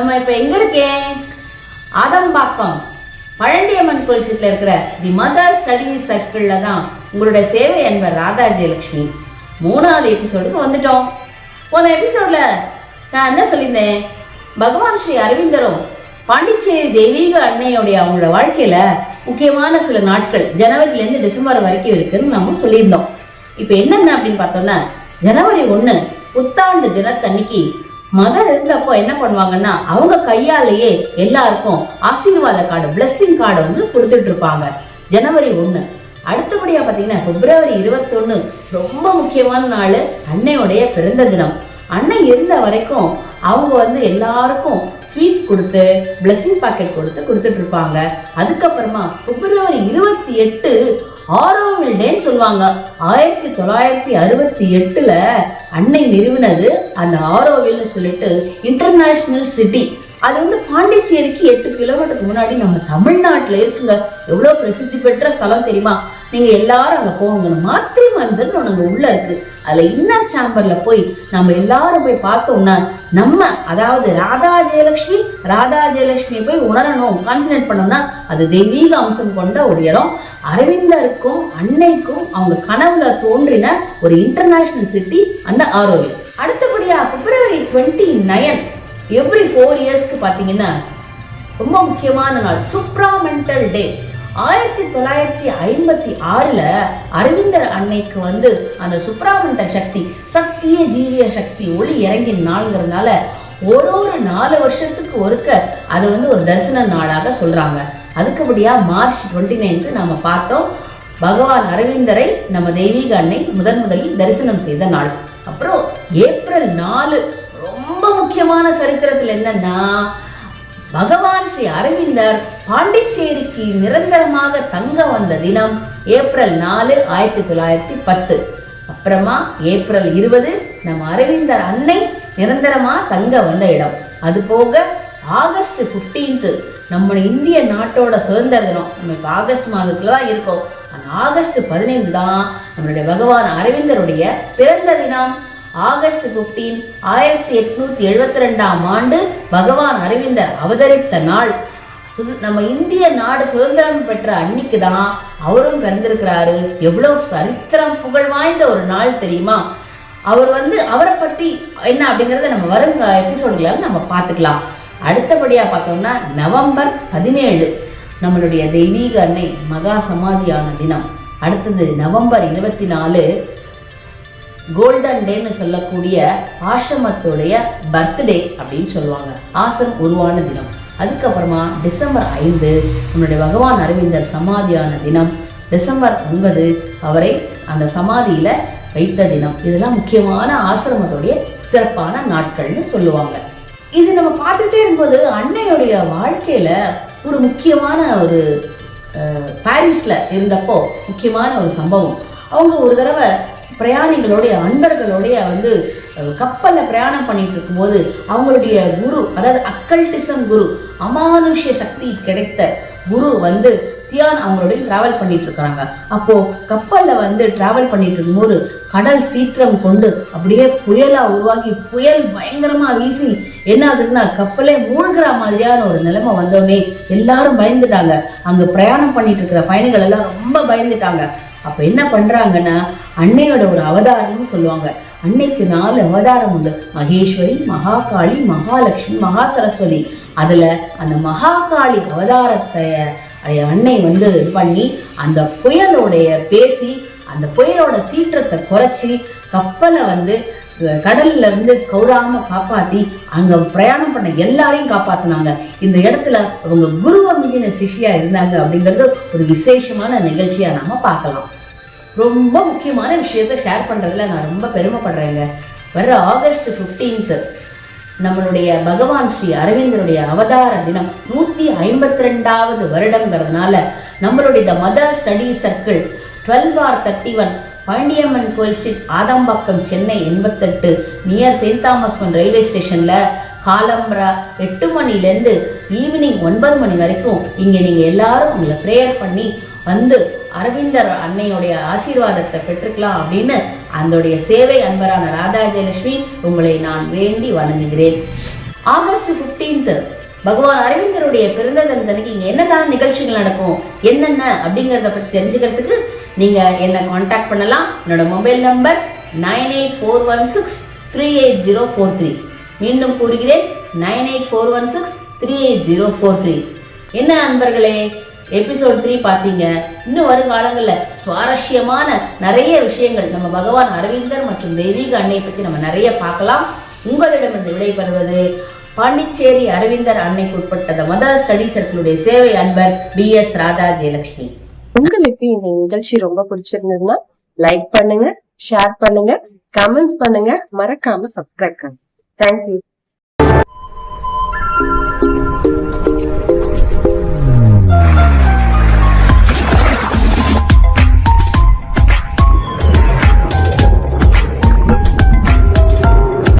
நம்ம இப்போ எங்கே இருக்கேன்? ஆதம்பாக்கம் பழண்டியம்மன் கோயில் ஸ்ட்ரீட்ல இருக்கிற தி மதர் ஸ்டடி சர்க்கிளில் தான் உங்களுடைய சேவை அன்பர் ராதா ஜெயலட்சுமி 3வது எபிசோடுக்கு வந்துட்டோம். போன எபிசோடில் நான் என்ன சொல்லியிருந்தேன்? பகவான் ஸ்ரீ அரவிந்தரும் பாண்டிச்சேரி தெய்வீக அன்னையோடைய அவங்களோட வாழ்க்கையில் முக்கியமான சில நாட்கள் ஜனவரிலேருந்து டிசம்பர் வரைக்கும் இருக்குன்னு நம்ம சொல்லியிருந்தோம். இப்போ என்னென்ன அப்படின்னு பார்த்தோம்னா, ஜனவரி 1 புத்தாண்டு தினத்தன்னைக்கு மதர் இருந்தப்போ என்ன பண்ணுவாங்கன்னா, அவங்க கையாலேயே எல்லாருக்கும் ஆசீர்வாத கார்டு, பிளஸ்ஸிங் கார்டு வந்து கொடுத்துட்டு இருப்பாங்க. ஜனவரி 1. அடுத்தபடியாக பார்த்தீங்கன்னா பிப்ரவரி 21 ரொம்ப முக்கியமான நாள், அன்னையோடைய பிறந்த தினம். அன்னை இருந்த வரைக்கும் அவங்க வந்து எல்லாருக்கும் ஸ்வீட் கொடுத்து பிளஸ்ஸிங் பாக்கெட் கொடுத்துட்டு இருப்பாங்க. அதுக்கப்புறமா பிப்ரவரி 28 ஆரோவில் டேன்னு சொல்லுவாங்க. 1968 அன்னை நிறுவனது அந்த ஆரோவில்னு சொல்லிட்டு இன்டர்நேஷ்னல் சிட்டி. அது வந்து பாண்டிச்சேரிக்கு 8 கிலோமீட்டருக்கு முன்னாடி நம்ம தமிழ்நாட்டில் இருக்குங்க. எவ்வளோ பிரசித்தி பெற்ற ஸ்தலம் தெரியுமா? நீங்கள் எல்லாரும் அங்கே போங்க. மாத்திரை மருந்துன்னு ஒன்று உள்ளே இருக்குது. அதில் இன்னர் சேம்பரில் போய் நம்ம எல்லாரும் போய் பார்த்தோம்னா, நம்ம அதாவது ராதா ஜெயலட்சுமி போய் உணரணும், கான்சன்ட்ரேட் பண்ணோம்னா அது தெய்வீக அம்சம் கொண்ட ஒரு இடம். அரவிந்தருக்கும் அன்னைக்கும் அவங்க கனவுல தோன்றின ஒரு இன்டர்நேஷனல் சிட்டி அந்த ஆரோவில். அடுத்தபடியா பிப்ரவரி 29 எவ்ரி 4 இயர்ஸ்க்கு பார்த்தீங்கன்னா ரொம்ப முக்கியமான நாள், சுப்ராமெண்டல் டே. 1956 அரவிந்தர் அன்னைக்கு வந்து அந்த சுப்ராமெண்டல் சக்தி, சக்திய ஜீவிய சக்தி ஒளி இறங்கின நாளுங்கிறதுனால ஒரு 4 வருஷத்துக்கு ஒருக்க அது வந்து ஒரு தரிசன நாளாக சொல்றாங்க. அதுக்குபடியா மார்ச் 29 நம்ம பார்த்தோம், பகவான் அரவிந்தரை நம்ம தெய்வீக அன்னை முதலில் தரிசனம் செய்த நாள். அப்புறம் ஏப்ரல் 4 ரொம்ப முக்கியமான சரித்திரத்தில் என்னன்னா, பகவான் ஸ்ரீ அரவிந்தர் பாண்டிச்சேரிக்கு நிரந்தரமாக தங்க வந்த தினம் ஏப்ரல் 4 1910. அப்புறமா ஏப்ரல் 20 நம்ம அரவிந்தர் அன்னை நிரந்தரமா தங்க வந்த இடம். அது போக ஆகஸ்ட் 15 நம்ம இந்திய நாட்டோட சுதந்திர தினம். நம்ம இப்போ ஆகஸ்ட் மாதத்துல தான் இருக்கோம். அந்த ஆகஸ்ட் 15 தான் நம்மளுடைய பகவான் அரவிந்தருடைய பிறந்த தினம். ஆகஸ்ட் 15 1872ஆம் ஆண்டு பகவான் அரவிந்தர் அவதரித்த நாள். நம்ம இந்திய நாடு சுதந்திரம் பெற்ற அன்னைக்கு தான் அவரும் பிறந்திருக்கிறாரு. எவ்வளவு சரித்திரம் புகழ் வாய்ந்த ஒரு நாள் தெரியுமா? அவரை பற்றி என்ன அப்படிங்கிறத நம்ம வரும் எபிசோடுகளை நம்ம பார்த்துக்கலாம். அடுத்தபடியாக பார்த்தோம்னா நவம்பர் 17 நம்மளுடைய தெய்வீக அன்னை மகா சமாதியான தினம். அடுத்தது நவம்பர் 24 கோல்டன் டேன்னு சொல்லக்கூடிய ஆசிரமத்துடைய பர்த்டே அப்படின்னு சொல்லுவாங்க. ஆசிரம் உருவான தினம். அதுக்கப்புறமா டிசம்பர் 5 நம்மளுடைய பகவான் அரவிந்தர் சமாதியான தினம். டிசம்பர் 9 அவரை அந்த சமாதியில வைத்த தினம். இதெல்லாம் முக்கியமான ஆசிரமத்துடைய சிறப்பான நாட்கள்னு சொல்லுவாங்க. இது நம்ம பார்த்துட்டே இருக்கும்போது அன்னையுடைய வாழ்க்கையில ஒரு முக்கியமான ஒரு பாரிஸ்ல இருந்தப்போ முக்கியமான ஒரு சம்பவம். அவங்க ஒரு தடவை பிரயாணிகளுடைய அன்பர்களுடைய வந்து கப்பலில் பிரயாணம் பண்ணிட்டு இருக்கும்போது அவங்களுடைய குரு, அதாவது அக்கல்டிசம் குரு, அமானுஷ்ய சக்தி கிடைத்த குரு வந்து தியான் அவங்களுடைய டிராவல் பண்ணிட்டு இருக்காங்க. அப்போ கப்பல்ல வந்து டிராவல் பண்ணிட்டு இருக்கும்போது கடல் சீற்றம் கொண்டு அப்படியே புயலா உருவாகி புயல் பயங்கரமா வீசி என்ன ஆகுதுன்னா கப்பலே மூழ்கிற மாதிரியான ஒரு நிலைமை வந்தோடனே எல்லாரும் பயந்துட்டாங்க. அங்க பிரயாணம் பண்ணிட்டு இருக்கிற பயணிகள் எல்லாம் ரொம்ப பயந்துட்டாங்க. அப்ப என்ன பண்றாங்கன்னா, அன்னையோட ஒரு அவதாரம்னு சொல்லுவாங்க. அன்னைக்கு 4 அவதாரம் உண்டு. மகேஸ்வரி, மகாகாளி, மகாலட்சுமி, மகா சரஸ்வதி. அதுல அந்த மகாகாளி அவதாரத்தை அன்னை வந்து இது பண்ணி அந்த புயலோடைய பேசி அந்த புயலோட சீற்றத்தை குறைச்சி கப்பலை வந்து கடல்ல இருந்து கௌராம காப்பாத்தி அங்க பிரயாணம் பண்ண எல்லாரையும் காப்பாத்தினாங்க. இந்த இடத்துல அவங்க குருவை மீதின சிஷ்யா இருந்தாங்க அப்படிங்கிறது ஒரு விசேஷமான நிகழ்ச்சியா நாம பார்க்கலாம். ரொம்ப முக்கியமான விஷயத்த ஷேர் பண்றதுல நான் ரொம்ப பெருமைப்படுறேங்க. வர ஆகஸ்ட் 15 நம்மளுடைய பகவான் ஸ்ரீ அரவிந்தருடைய அவதார தினம். 152வது வருடங்கிறதுனால நம்மளுடைய the mother study circle 12/31 Pandiyamman கோயில் street, Adambakkam, Chennai 88 near Saint Thomas railway ஸ்டேஷன்ல காலம்பரா 8 மணிலேருந்து ஈவினிங் 9 மணி வரைக்கும் இங்கே நீங்கள் எல்லாரும் உங்களை ப்ரேயர் பண்ணி வந்து அரவிந்தர் அன்னையோடைய ஆசீர்வாதத்தை பெற்றுக்கலாம் அப்படின்னு அதோடைய சேவை அன்பரான ராதா ஜெயலட்சுமி உங்களை நான் வேண்டி வணங்குகிறேன். ஆகஸ்ட் 15 பகவான் அரவிந்தருடைய பிறந்த தினத்தன்னைக்கு இங்க என்னதான் நிகழ்ச்சிகள் நடக்கும், என்னென்ன அப்படிங்கறத பத்தி தெரிஞ்சுக்கிறதுக்கு நீங்க என்ன கான்டாக்ட் பண்ணலாம். என்னோட மொபைல் நம்பர் 9841638043. மீண்டும் கூறுகிறேன், 9841638043. என்ன நண்பர்களே, எபிசோட் 3 பார்த்தீங்க. இன்னும் வரும் காலங்களில் சுவாரஸ்யமான நிறைய விஷயங்கள் நம்ம பகவான் அரவிந்தர் மற்றும் தெய்வீக அன்னை பற்றி நம்ம நிறைய பார்க்கலாம். உங்களிடமிருந்து விடைபெறுவது பாண்டிச்சேரி அரவிந்தர் அன்னைக்கு உட்பட்ட மதர் ஸ்டடி சர்க்கிளுடைய சேவை அன்பர் BS ராதா ஜெயலட்சுமி. உங்களுக்கு இந்த நிகழ்ச்சி ரொம்ப பிடிச்சிருந்ததுன்னா லைக் பண்ணுங்க, ஷேர் பண்ணுங்க, கமெண்ட்ஸ் பண்ணுங்க, மறக்காம சப்ஸ்கிரைப் பண்ணுங்க. தேங்க்யூ.